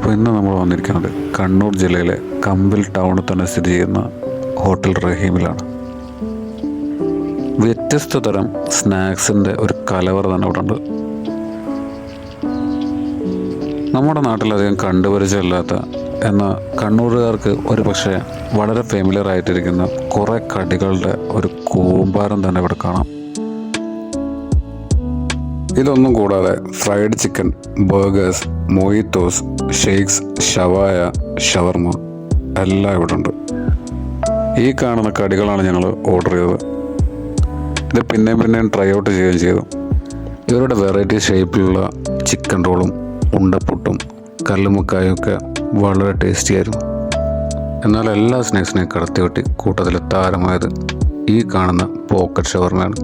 അപ്പോൾ ഇന്ന് നമ്മൾ വന്നിരിക്കുന്നത് കണ്ണൂർ ജില്ലയിലെ കമ്പിൽ ടൗണിൽ തന്നെ സ്ഥിതി ചെയ്യുന്ന ഹോട്ടൽ റഹീമിലാണ്. വ്യത്യസ്ത തരം സ്നാക്സിൻ്റെ ഒരു കലവറ തന്നെ ഇവിടെ ഉണ്ട്. നമ്മുടെ നാട്ടിലധികം കണ്ടുപരിചയമില്ലാത്ത എന്നാൽ കണ്ണൂരുകാർക്ക് ഒരു പക്ഷേ വളരെ ഫെമിലിയർ ആയിട്ടിരിക്കുന്ന കുറേ കടികളുടെ ഒരു കൂമ്പാരം തന്നെ ഇവിടെ കാണാം. ഇതൊന്നും കൂടാതെ ഫ്രൈഡ് ചിക്കൻ, ബർഗേഴ്സ്, മൊയ്ത്തോസ്, ഷേക്സ്, ഷവായ, ഷവർമ എല്ലാം ഇവിടെ ഉണ്ട്. ഈ കാണുന്ന കടികളാണ് ഞങ്ങൾ ഓർഡർ ചെയ്തത്. ഇത് പിന്നെയും ട്രൈ ഔട്ട് ചെയ്യുകയും ചെയ്തു. ഇവരുടെ വെറൈറ്റി ഷേപ്പിലുള്ള ചിക്കൻ റോളും ഉണ്ടപ്പുട്ടും കല്ലുമുക്കായും ഒക്കെ വളരെ ടേസ്റ്റി ആയിരുന്നു. എന്നാൽ എല്ലാ സ്നാക്സിനെയും കടത്തി വെട്ടി കൂട്ടത്തിൽ താരമായത് ഈ കാണുന്ന പോക്കറ്റ് ഷവർമയാണ്.